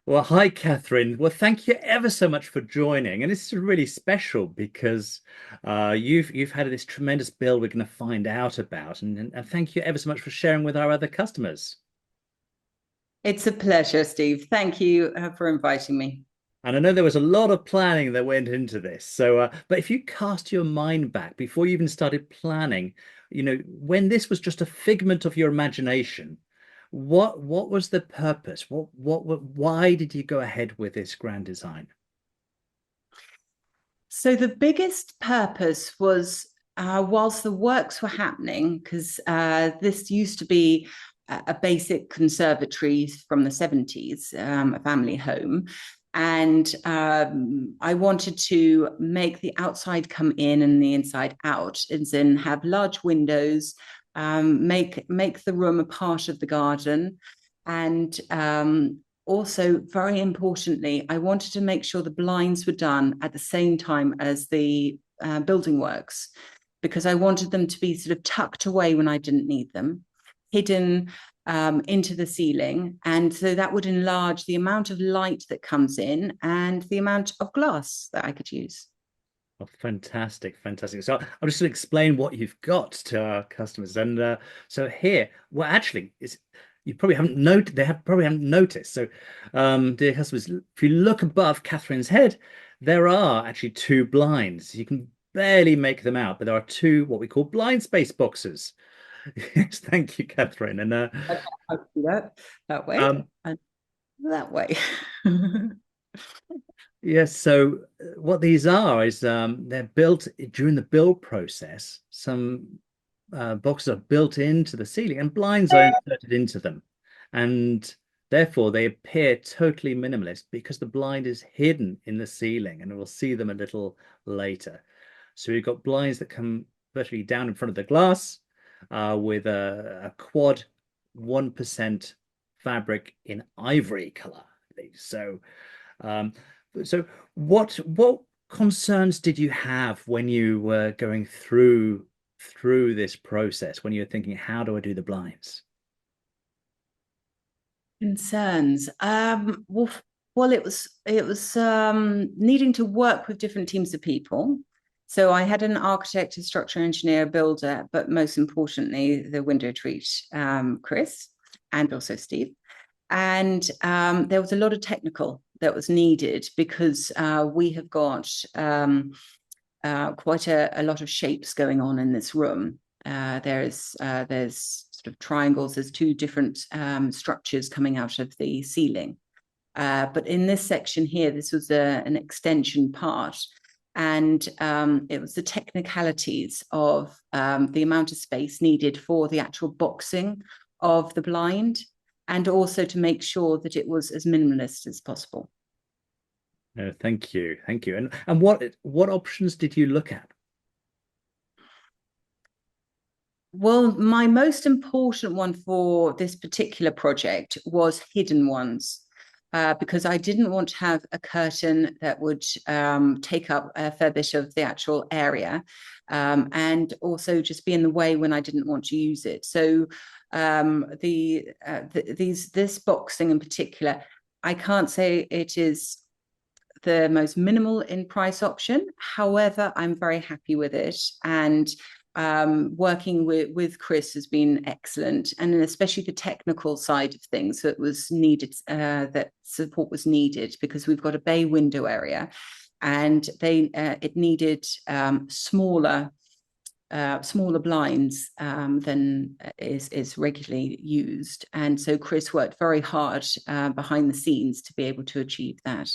Well, hi, Catherine. Well, thank you ever so much for joining. And this is really special because you've had this tremendous bill we're going to find out about. And thank you ever so much for sharing with our other customers. It's a pleasure, Steve. Thank you for inviting me. And I know there was a lot of planning that went into this. But if you cast your mind back before you even started planning, when this was just a figment of your imagination, what was the purpose? Why did you go ahead with this grand design? So, the biggest purpose was whilst the works were happening, because this used to be a basic conservatory from the 70s, a family home. And I wanted to make the outside come in and the inside out, as in have large windows, make the room a part of the garden, and also, very importantly, I wanted to make sure the blinds were done at the same time as the building works because I wanted them to be sort of tucked away when I didn't need them, hidden into the ceiling. And so that would enlarge the amount of light that comes in and the amount of glass that I could use. Oh, fantastic, fantastic. So I'm just going to explain what you've got to our customers. So here, well, actually, it's you probably haven't noted. They have probably haven't noticed. So, dear customers, if you look above Catherine's head, there are actually two blinds. You can barely make them out, but there are two what we call blind space boxes. Yes, thank you, Catherine. Okay, I'll do that way Um, and that way. Yes, so what these are is they're built during the build process. Some boxes are built into the ceiling and blinds are inserted into them. And therefore, they appear totally minimalist because the blind is hidden in the ceiling, and we'll see them a little later. So we've got blinds that come virtually down in front of the glass with a quad 1% fabric in ivory color. So um, so what concerns did you have when you were going through this process, when you were thinking, how do I do the blinds? Concerns. Well, it was needing to work with different teams of people. So I had an architect, a structural engineer, a builder, but most importantly, the WindowTreat, Chris, and also Steve. And there was a lot of technical that was needed because we have got quite a lot of shapes going on in this room. There's sort of triangles. There's two different structures coming out of the ceiling. But in this section here, this was an extension part. And it was the technicalities of the amount of space needed for the actual boxing of the blind, and also to make sure that it was as minimalist as possible. No, thank you, thank you. And what options did you look at? Well, my most important one for this particular project was hidden ones. Because I didn't want to have a curtain that would take up a fair bit of the actual area, and also just be in the way when I didn't want to use it. So this boxing in particular, I can't say it is the most minimal in price option. However, I'm very happy with it. And working with Chris has been excellent, and especially the technical side of things that was needed, that support was needed because we've got a bay window area, and it needed smaller blinds than is regularly used, and so Chris worked very hard behind the scenes to be able to achieve that.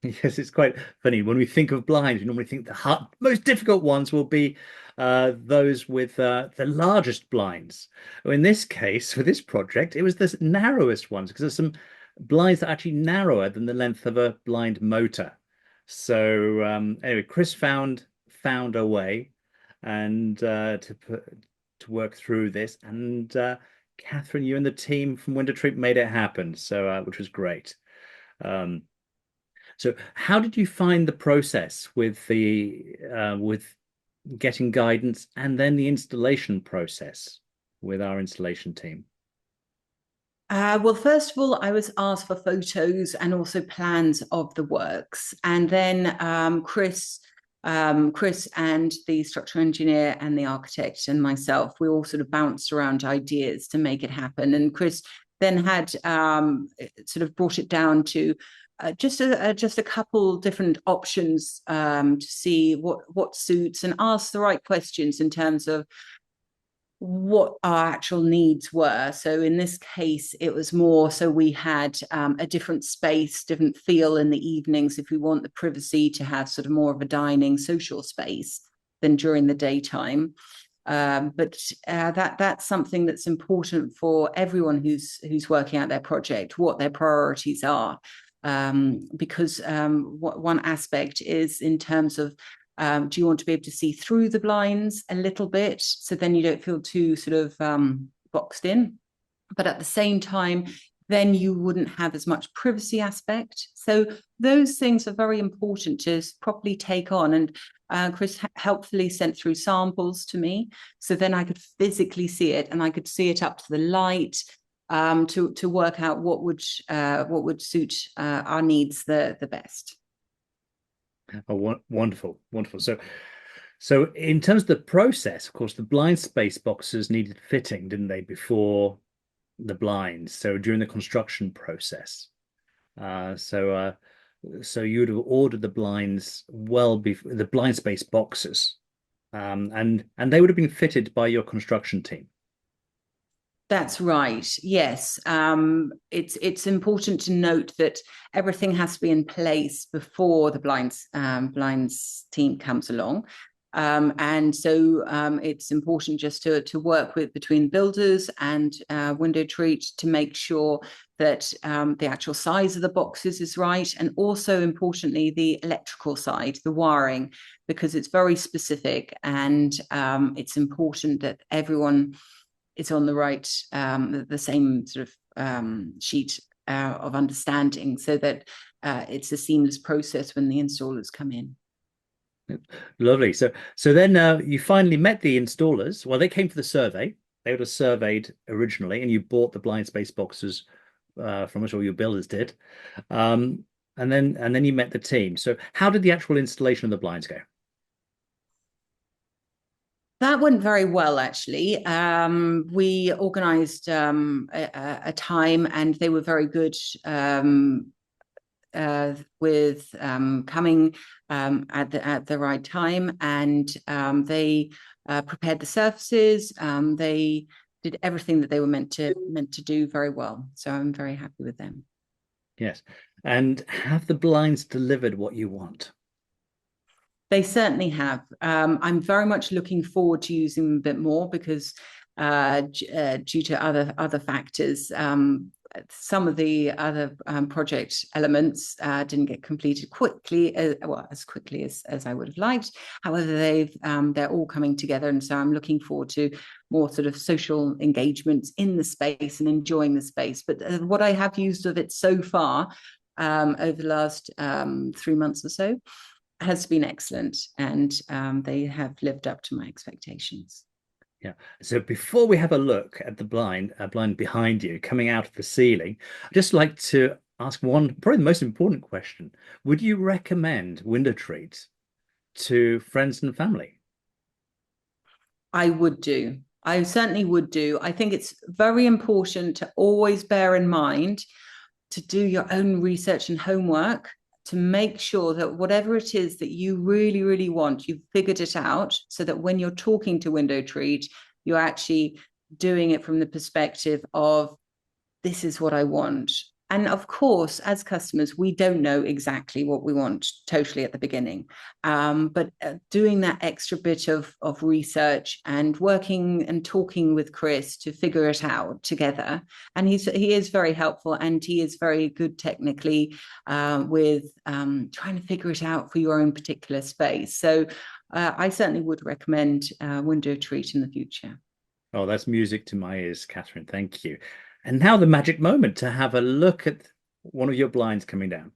Yes, it's quite funny. When we think of blinds, we normally think the most difficult ones will be those with the largest blinds. In this case, for this project, it was the narrowest ones because there's some blinds that are actually narrower than the length of a blind motor. So anyway, Chris found a way and to work through this, and Catherine, you and the team from WindowTreat made it happen. So which was great. Um, so how did you find the process with getting guidance and then the installation process with our installation team? Well, first of all, I was asked for photos and also plans of the works, and then Chris and the structural engineer and the architect and myself, we all sort of bounced around ideas to make it happen. And Chris then had sort of brought it down to just a couple different options to see what suits and ask the right questions in terms of what our actual needs were. So in this case, it was more so we had a different space, different feel in the evenings if we want the privacy to have sort of more of a dining social space than during the daytime. But that's something that's important for everyone who's working out their project, what their priorities are. Because one aspect is in terms of do you want to be able to see through the blinds a little bit so then you don't feel too sort of boxed in, but at the same time then you wouldn't have as much privacy aspect. So those things are very important to properly take on. And Chris helpfully sent through samples to me, so then I could physically see it and I could see it up to the light, to work out what would suit our needs the best. Oh, wonderful, wonderful. So in terms of the process, of course, the blind space boxes needed fitting, didn't they, before the blinds? So during the construction process, uh, so uh, so you would have ordered the blinds well before the blind space boxes, and they would have been fitted by your construction team. That's right. Yes. It's important to note that everything has to be in place before the blinds team comes along. And so it's important just to work with between builders and WindowTreat to make sure that the actual size of the boxes is right, and also importantly the electrical side, the wiring, because it's very specific, and it's important that everyone it's on the right, the same sort of sheet of understanding, so that it's a seamless process when the installers come in. Lovely. So then you finally met the installers. Well, they came for the survey. They would have surveyed originally, and you bought the blind space boxes from us, or your builders did. Um, and then you met the team. So how did the actual installation of the blinds go? That went very well, actually. We organised a time, and they were very good with coming at the right time, and they prepared the surfaces. They did everything that they were meant to do very well. So I'm very happy with them. Yes. And have the blinds delivered what you want? They certainly have. I'm very much looking forward to using them a bit more because due to other factors, some of the other project elements didn't get completed quickly, as quickly as I would have liked. However, they're all coming together, and so I'm looking forward to more sort of social engagements in the space and enjoying the space. But what I have used of it so far over the last 3 months or so has been excellent, and they have lived up to my expectations. Yeah. So before we have a look at the blind behind you coming out of the ceiling, I'd just like to ask one, probably the most important question. Would you recommend WindowTreat to friends and family? I would do. I certainly would do. I think it's very important to always bear in mind to do your own research and homework to make sure that whatever it is that you really, really want, you've figured it out so that when you're talking to WindowTreat, you're actually doing it from the perspective of this is what I want. And of course, as customers, we don't know exactly what we want totally at the beginning. But doing that extra bit of research and working and talking with Chris to figure it out together. And he is very helpful, and he is very good technically with trying to figure it out for your own particular space. So I certainly would recommend WindowTreat in the future. Oh, that's music to my ears, Catherine. Thank you. And now the magic moment to have a look at one of your blinds coming down.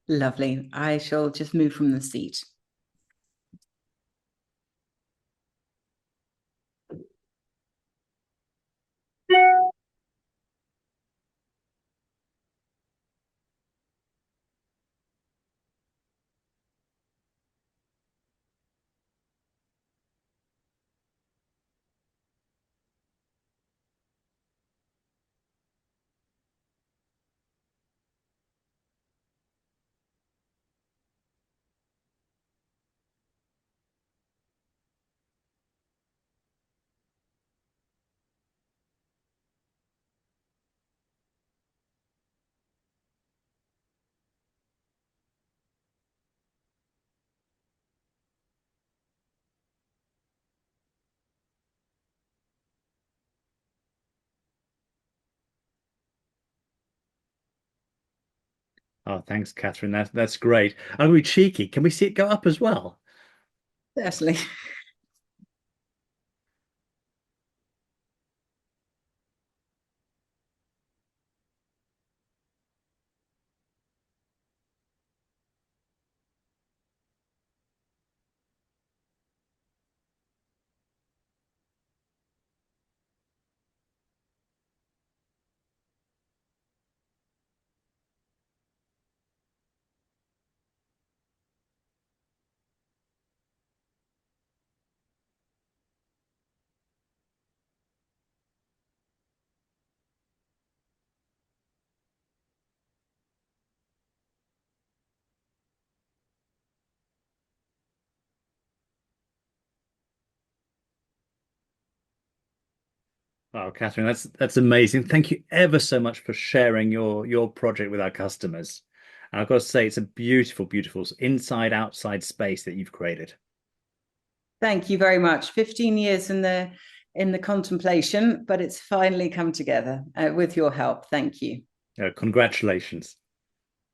Lovely. I shall just move from the seat. Oh, thanks, Catherine. That's great. I'm gonna be cheeky. Can we see it go up as well? Certainly. Oh, Catherine, that's amazing. Thank you ever so much for sharing your project with our customers. And I've got to say, it's a beautiful, beautiful inside outside space that you've created. Thank you very much. 15 years in the contemplation, but it's finally come together with your help. Thank you. Congratulations.